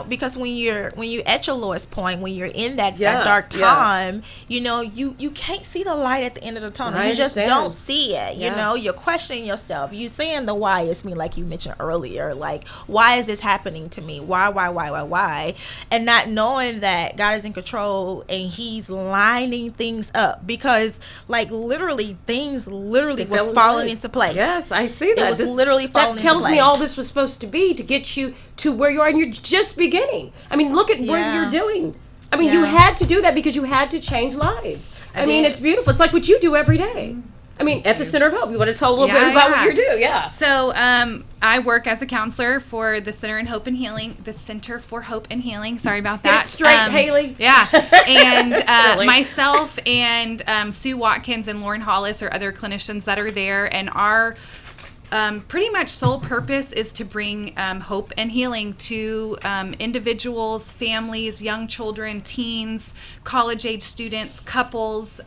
Because when you're at your lowest point, when you're in that dark time, you can't see the light at the end of the tunnel. You just don't see it. You're questioning yourself. You saying the why is me, like you mentioned earlier. Like, why is this happening to me? Why? And not knowing that God is in control and He's lining things up, because like literally things was falling into place. Yes, I see that. It was literally falling into place. That tells me all this was supposed to be to get you to where you are, and you're just beginning. I mean, look at what you're doing. I mean, you had to do that because you had to change lives. I mean, it's beautiful. It's like what you do every day. I mean, at the Center of Hope, you want to tell a little bit about what you do? Yeah. So I work as a counselor for the Center for Hope and Healing. Sorry about that. Get it straight, Haley. Yeah. And myself and Sue Watkins and Lauren Hollis are other clinicians that are there, and our pretty much sole purpose is to bring hope and healing to individuals, families, young children, teens, college-age students, couples,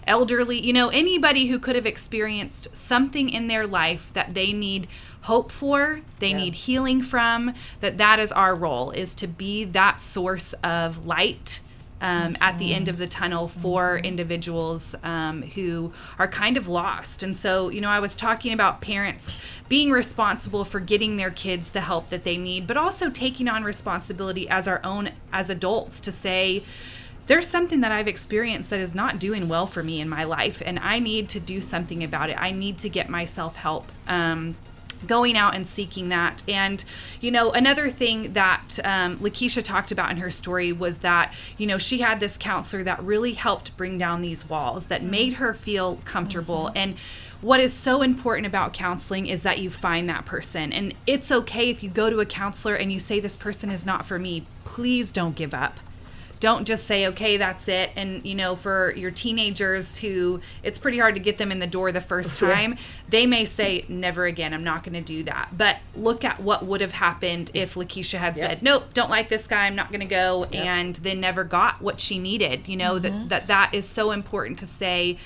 elderly, anybody who could have experienced something in their life that they need hope for, they need healing from, that is our role, is to be that source of light at the end of the tunnel for individuals who are kind of lost. And so, I was talking about parents being responsible for getting their kids the help that they need, but also taking on responsibility as adults to say, there's something that I've experienced that is not doing well for me in my life, and I need to do something about it. I need to get myself help. Going out and seeking that. And, another thing that Lakeisha talked about in her story was that, she had this counselor that really helped bring down these walls, that made her feel comfortable. And what is so important about counseling is that you find that person. And it's okay if you go to a counselor and you say, this person is not for me. Please don't give up. Don't just say, okay, that's it. And, for your teenagers who it's pretty hard to get them in the door the first time, they may say, never again, I'm not going to do that. But look at what would have happened if Lakeisha had said, nope, don't like this guy, I'm not going to go, and then never got what she needed. That is so important to say,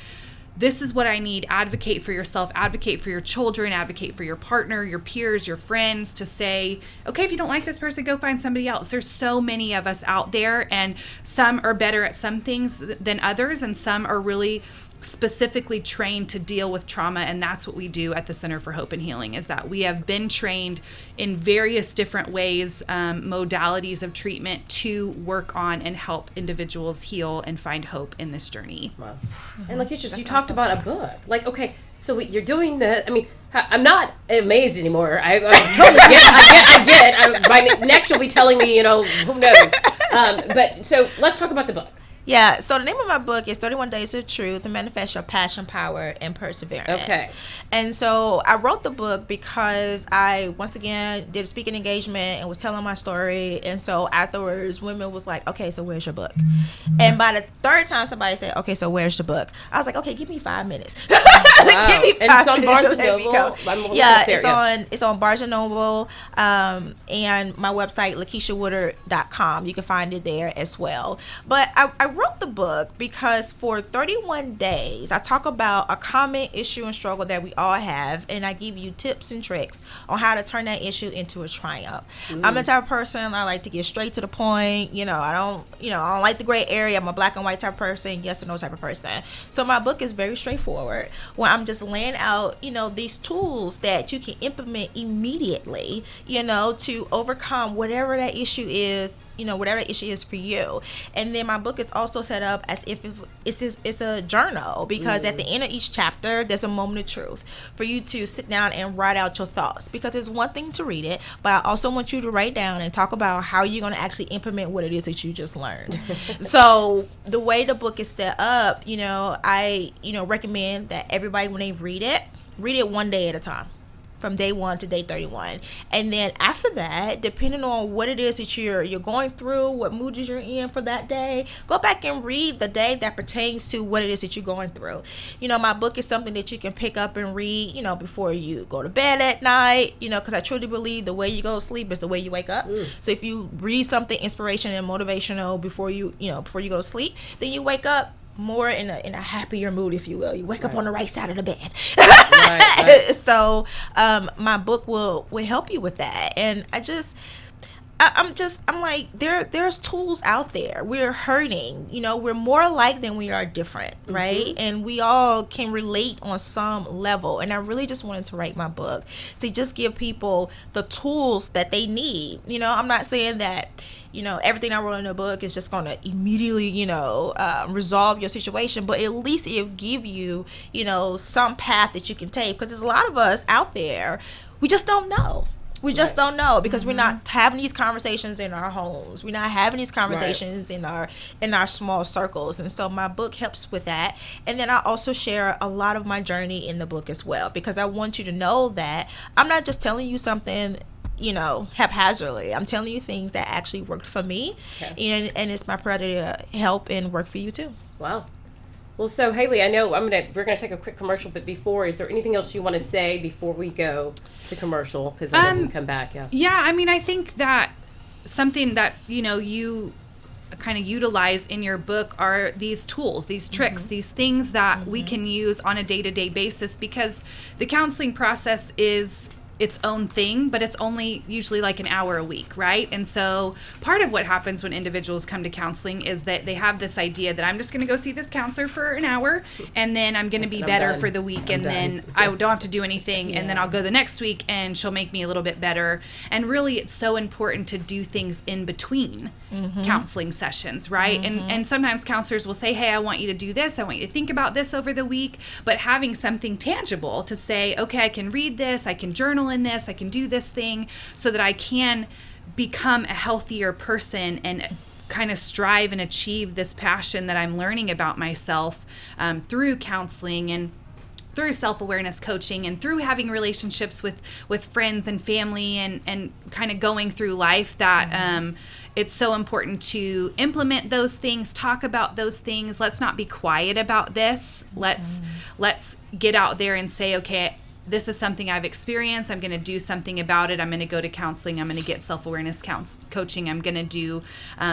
this is what I need. Advocate for yourself, advocate for your children, advocate for your partner, your peers, your friends, to say, okay, if you don't like this person, go find somebody else. There's so many of us out there, and some are better at some things than others, and some are really specifically trained to deal with trauma. And that's what we do at the Center for Hope and Healing, is that we have been trained in various different ways, modalities of treatment, to work on and help individuals heal and find hope in this journey. Wow. And Lakeisha, you talked about a book. Like, okay, so you're doing the, I mean, I'm not amazed anymore. I totally get. By next you'll be telling me, who knows. But so let's talk about the book. Yeah, so the name of my book is 31 Days of Truth, Manifest Your Passion, Power, and Perseverance. Okay. And so I wrote the book because I, once again, did a speaking engagement and was telling my story. And so afterwards, women was like, okay, so where's your book? And by the third time somebody said, okay, so where's the book? I was like, okay, give me 5 minutes. Wow. Give me 5 and it's on minutes. Barnes & Noble. It's on Barnes & Noble, and my website, LakeishaWooder.com. You can find it there as well. But I wrote the book because for 31 days, I talk about a common issue and struggle that we all have, and I give you tips and tricks on how to turn that issue into a triumph. I'm the type of person, I like to get straight to the point. I don't like the gray area. I'm a black and white type of person, yes or no type of person. So my book is very straightforward, where I'm just laying out, these tools that you can implement immediately, to overcome whatever that issue is, whatever that issue is for you. And then my book is also set up as if it's a journal, because at the end of each chapter, there's a moment of truth for you to sit down and write out your thoughts, because it's one thing to read it, but I also want you to write down and talk about how you're going to actually implement what it is that you just learned. So the way the book is set up, I recommend that everybody, when they read it one day at a time, from day 1 to day 31. And then after that, depending on what it is that you're going through, what mood you're in for that day, go back and read the day that pertains to what it is that you're going through. My book is something that you can pick up and read, before you go to bed at night, because I truly believe the way you go to sleep is the way you wake up. So if you read something inspirational and motivational before you go to sleep, then you wake up more in a happier mood, if you will. You wake up on the right side of the bed. Right. So my book will help you with that. And I'm like, there's tools out there. We're hurting, we're more alike than we are different, right? And we all can relate on some level. And I really just wanted to write my book to just give people the tools that they need. I'm not saying that everything I wrote in the book is just going to immediately, resolve your situation, but at least it'll give you, some path that you can take, because there's a lot of us out there, we just don't know. We just don't know, because we're not having these conversations in our homes. We're not having these conversations in our small circles. And so my book helps with that. And then I also share a lot of my journey in the book as well, because I want you to know that I'm not just telling you something haphazardly. I'm telling you things that actually worked for me, and it's my priority to help and work for you too. Wow. Well, so Haley, I know we're gonna take a quick commercial, but before, is there anything else you want to say before we go to commercial? Because I know we can come back. Yeah, I think that something that you kind of utilize in your book are these tools, these tricks, these things that we can use on a day-to-day basis, because the counseling process is its own thing, but it's only usually like an hour a week, right? And so part of what happens when individuals come to counseling is that they have this idea that I'm just going to go see this counselor for an hour, and then I'm going to be better for the week, and then I don't have to do anything, and then I'll go the next week and she'll make me a little bit better. And really, it's so important to do things in between counseling sessions, right? And sometimes counselors will say, hey, I want you to do this, I want you to think about this over the week, but having something tangible to say, okay, I can read this, I can journal in this, I can do this thing, so that I can become a healthier person and kind of strive and achieve this passion that I'm learning about myself through counseling and through self-awareness coaching and through having relationships with friends and family and kind of going through life, that it's so important to implement those things, talk about those things. Let's not be quiet about this. Let's get out there and say, okay, this is something I've experienced. I'm going to do something about it. I'm going to go to counseling. I'm going to get self-awareness coaching. I'm going to do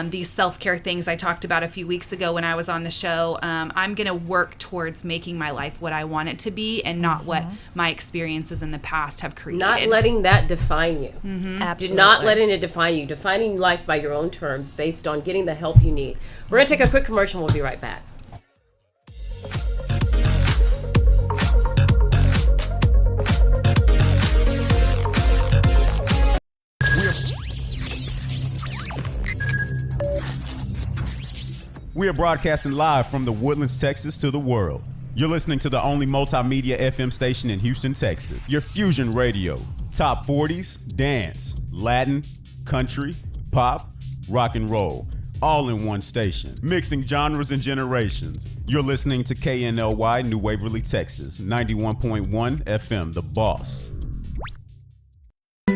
these self-care things I talked about a few weeks ago when I was on the show. I'm going to work towards making my life what I want it to be, and not what my experiences in the past have created. Not letting that define you. Absolutely. Do not letting it define you. Defining life by your own terms based on getting the help you need. We're going to take a quick commercial and we'll be right back. We are broadcasting live from the Woodlands, Texas to the world. You're listening to the only multimedia FM station in Houston, Texas. Your fusion radio. Top 40s, dance, Latin, country, pop, rock and roll. All in one station. Mixing genres and generations. You're listening to KNLY, New Waverly, Texas. 91.1 FM, The Boss.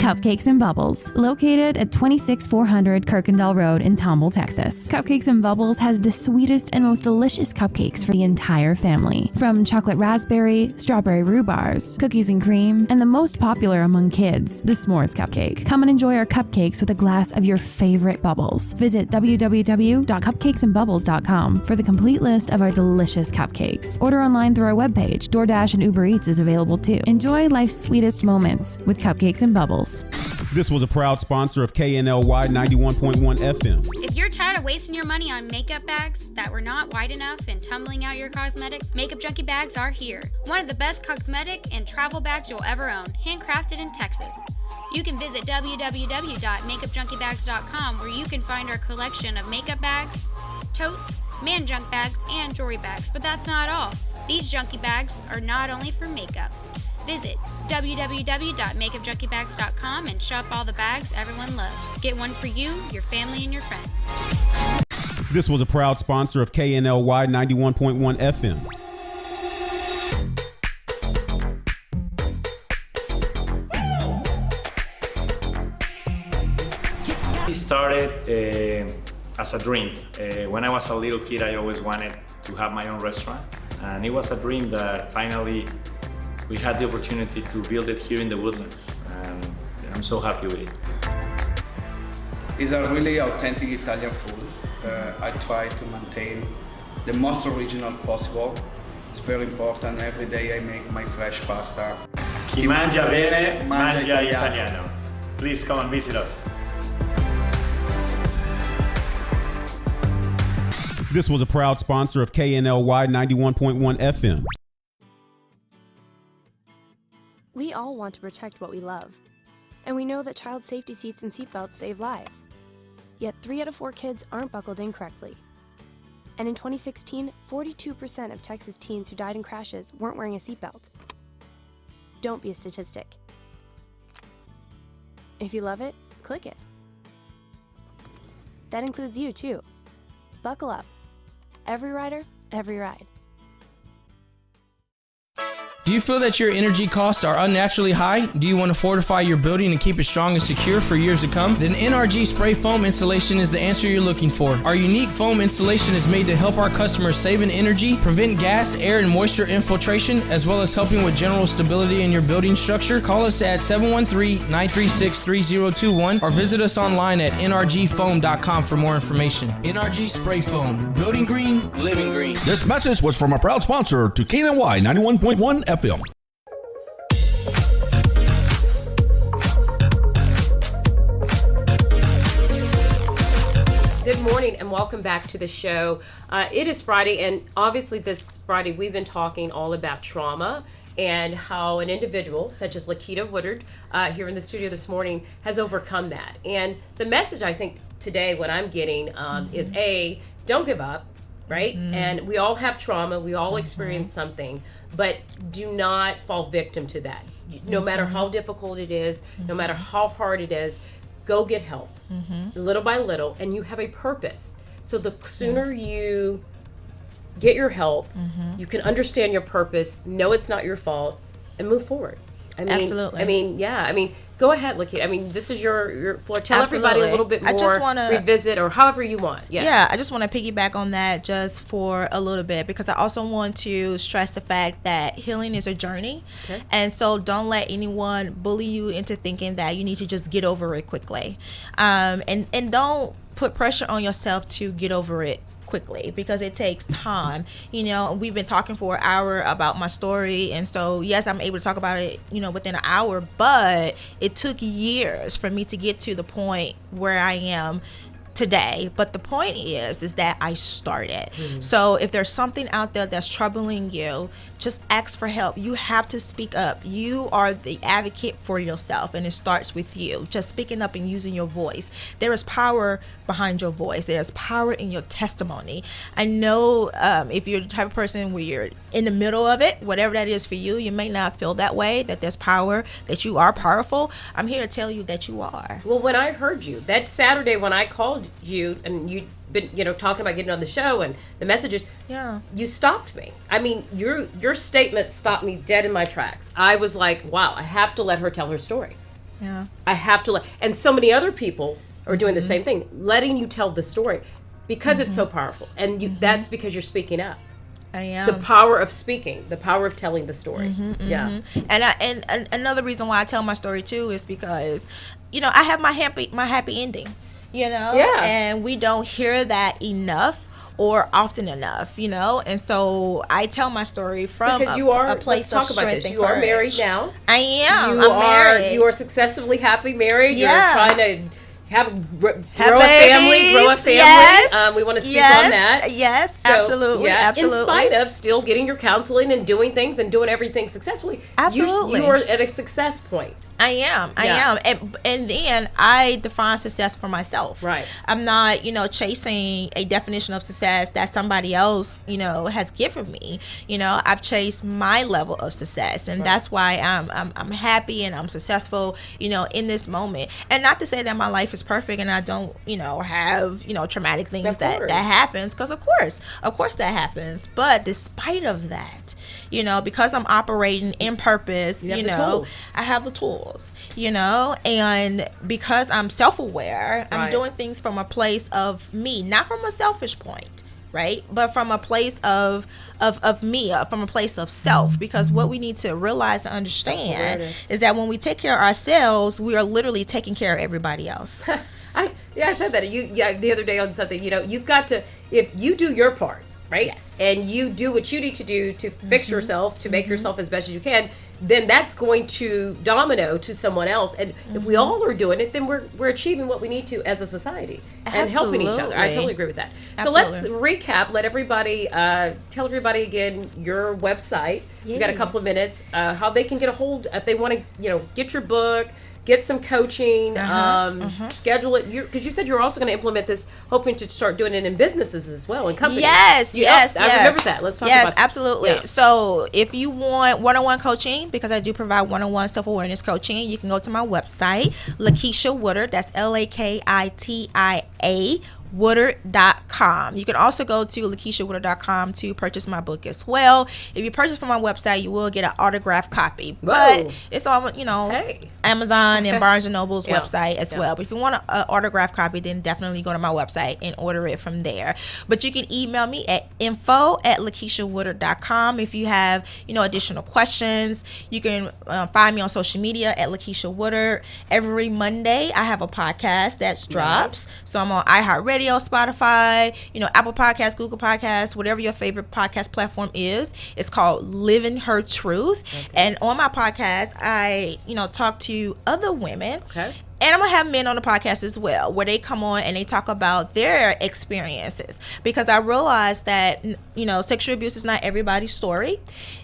Cupcakes and Bubbles, located at 26400 Kirkendall Road in Tomball, Texas. Cupcakes and Bubbles has the sweetest and most delicious cupcakes for the entire family. From chocolate raspberry, strawberry rhubars, cookies and cream, and the most popular among kids, the s'mores cupcake. Come and enjoy our cupcakes with a glass of your favorite bubbles. Visit www.cupcakesandbubbles.com for the complete list of our delicious cupcakes. Order online through our webpage. DoorDash and Uber Eats is available too. Enjoy life's sweetest moments with Cupcakes and Bubbles. This was a proud sponsor of KNLY 91.1 FM. If you're tired of wasting your money on makeup bags that were not wide enough and tumbling out your cosmetics, Makeup Junkie bags are here. One of the best cosmetic and travel bags you'll ever own, handcrafted in Texas. You can visit www.makeupjunkiebags.com where you can find our collection of makeup bags, totes, man junk bags, and jewelry bags. But that's not all. These junkie bags are not only for makeup. Visit www.makeupjunkiebags.com and shop all the bags everyone loves. Get one for you, your family, and your friends. This was a proud sponsor of KNLY 91.1 FM. It started as a dream. When I was a little kid, I always wanted to have my own restaurant. And it was a dream that finally we had the opportunity to build it here in the Woodlands. And I'm so happy with it. It's a really authentic Italian food. I try to maintain the most original possible. It's very important. Every day I make my fresh pasta. Chi mangia bene, mangia italiano. Please come and visit us. This was a proud sponsor of KNLY 91.1 FM. We all want to protect what we love. And we know that child safety seats and seatbelts save lives. Yet 3 out of 4 kids aren't buckled in correctly. And in 2016, 42% of Texas teens who died in crashes weren't wearing a seatbelt. Don't be a statistic. If you love it, click it. That includes you, too. Buckle up. Every rider, every ride. Do you feel that your energy costs are unnaturally high? Do you want to fortify your building and keep it strong and secure for years to come? Then NRG Spray Foam Insulation is the answer you're looking for. Our unique foam insulation is made to help our customers save in energy, prevent gas, air, and moisture infiltration, as well as helping with general stability in your building structure. Call us at 713-936-3021 or visit us online at nrgfoam.com for more information. NRG Spray Foam. Building green, living green. This message was from a proud sponsor to KNLY 91.1 FM. Good morning and welcome back to the show. It is Friday, and obviously this Friday we've been talking all about trauma and how an individual such as Lakita Woodard here in the studio this morning has overcome that. And the message I think today what I'm getting is don't give up, right? And we all have trauma, we all experience something, but do not fall victim to that. No matter how difficult it is, no matter how hard it is, go get help, little by little, and you have a purpose. So the sooner you get your help, you can understand your purpose, know it's not your fault, and move forward. Absolutely. Go ahead, Lakita. This is your floor. Tell everybody a little bit more, I just wanna, revisit, or however you want. Yes. Yeah, I just want to piggyback on that just for a little bit, because I also want to stress the fact that healing is a journey. Okay. And so don't let anyone bully you into thinking that you need to just get over it quickly. And don't put pressure on yourself to get over it quickly, because it takes time. We've been talking for an hour about my story, and so yes, I'm able to talk about it within an hour, but it took years for me to get to the point where I am today. But the point is that I started. So if there's something out there that's troubling you, just ask for help. You have to speak up. You are the advocate for yourself, and it starts with you. Just speaking up and using your voice. There is power behind your voice. There's power in your testimony. I know if you're the type of person where you're in the middle of it, whatever that is for you, you may not feel that way, that there's power, that you are powerful. I'm here to tell you that you are. Well, when I heard you that Saturday when I called you and you'd been talking about getting on the show and the messages, you stopped me. Your statement stopped me dead in my tracks. I was like, wow, I have to let her tell her story. Yeah. I have to and so many other people are doing the same thing, letting you tell the story because it's so powerful. And that's because you're speaking up. I am. The power of speaking, the power of telling the story. Yeah. And another reason why I tell my story too is because, I have my happy ending, Yeah. and we don't hear that enough or often enough, and so I tell my story from because you are a place let's of talk about strength this. and You are courage. married now. I am. You I'm are married. you are successfully happy married. Yeah. You're trying to grow a babies. family. Yes. We want to speak Yes. on that. Yes, So, absolutely, absolutely. In spite of still getting your counseling and doing things and doing everything successfully, Absolutely. you are at a success point. I am. And then I define success for myself. Right. I'm not, chasing a definition of success that somebody else, has given me. I've chased my level of success, and that's why I'm happy and I'm successful, in this moment. And not to say that my life is perfect and I don't, have, traumatic things that happens, because of course that happens. But despite of that, because I'm operating in purpose, I have the tools, and because I'm self-aware, I'm doing things from a place of me, not from a selfish point, right? But from a place of me, from a place of self, because what we need to realize and understand is that when we take care of ourselves, we are literally taking care of everybody else. I said that the other day on something. You've got to, if you do your part, right? Yes. And you do what you need to do to fix yourself, to make yourself as best as you can, then that's going to domino to someone else. And if we all are doing it, then we're achieving what we need to as a society and helping each other. I totally agree with that. Absolutely. So let's recap. Let everybody, tell everybody again your website. We've got a couple of minutes, how they can get a hold, if they want to, get your book, get some coaching, schedule it. Because you said you're also going to implement this, hoping to start doing it in businesses as well, and companies. Yes. I remember that. Let's talk about that. Yes, absolutely. Yeah. So if you want one-on-one coaching, because I do provide one-on-one self-awareness coaching, you can go to my website, Lakeisha Woodard. That's LAKITIA. Woodard.com. You can also go to LakeishaWoodard.com to purchase my book as well. If you purchase from my website, you will get an autographed copy. But it's on, Amazon and Barnes & Noble's website as well. But if you want an autographed copy, then definitely go to my website and order it from there. But you can email me at info@LakeishaWoodard.com if you have, additional questions. You can find me on social media at Lakeisha Woodard. Every Monday, I have a podcast that drops. So I'm on iHeartRadio, Spotify, Apple Podcasts, Google Podcasts, whatever your favorite podcast platform is. It's called Living Her Truth. Okay. And on my podcast, I, talk to other women. Okay. And I'm going to have men on the podcast as well, where they come on and they talk about their experiences. Because I realize that, sexual abuse is not everybody's story.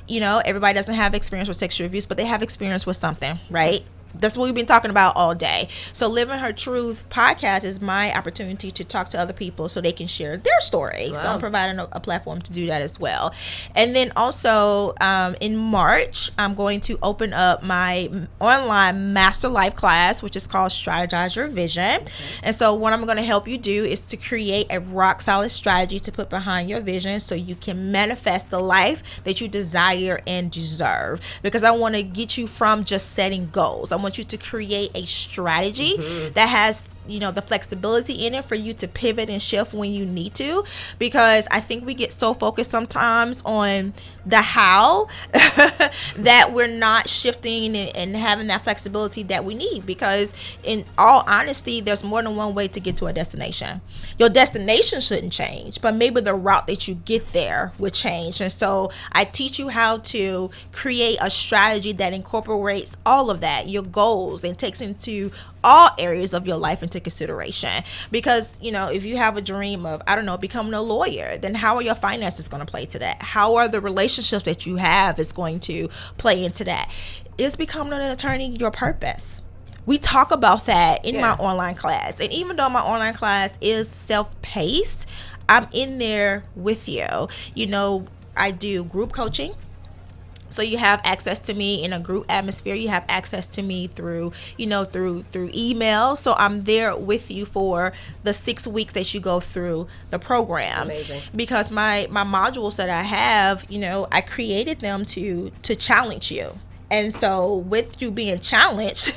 Everybody doesn't have experience with sexual abuse, but they have experience with something, right? That's what we've been talking about all day. So Living Her Truth podcast is my opportunity to talk to other people so they can share their stories. Wow. So I'm providing a platform to do that as well. And then also in March, I'm going to open up my online Master Life class, which is called Strategize Your Vision. Okay. And so what I'm going to help you do is to create a rock solid strategy to put behind your vision so you can manifest the life that you desire and deserve. Because I want to get you from just setting goals. I want you to create a strategy that has the flexibility in it for you to pivot and shift when you need to, because I think we get so focused sometimes on the how that we're not shifting and having that flexibility that we need, because in all honesty, there's more than one way to get to a destination. Your destination shouldn't change, but maybe the route that you get there would change. And so I teach you how to create a strategy that incorporates all of that, your goals, and takes into all areas of your life into consideration. Because if you have a dream of becoming a lawyer, then how are your finances going to play to that? How are the relationships that you have is going to play into that? Is becoming an attorney your purpose? We talk about that in my online class. And even though my online class is self-paced, I'm in there with you. I do group coaching. So you have access to me in a group atmosphere. You have access to me through email. So I'm there with you for the 6 weeks that you go through the program. Amazing. Because my modules that I have, I created them to challenge you. And so with you being challenged,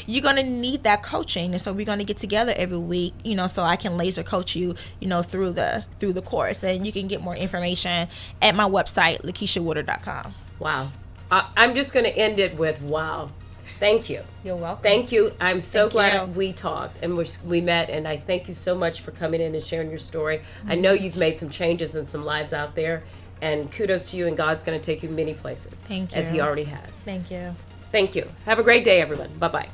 you're going to need that coaching. And so we're going to get together every week, so I can laser coach you, through the course. And you can get more information at my website, LakeishaWoodard.com. Wow. I'm just going to end it with wow. Thank you. You're welcome. Thank you. I'm so Thank glad you. we talked and we met, and I thank you so much for coming in and sharing your story. I know you've made some changes in some lives out there, and kudos to you, and God's going to take you many places. Thank you. As he already has. Thank you. Thank you. Have a great day, everyone. Bye-bye.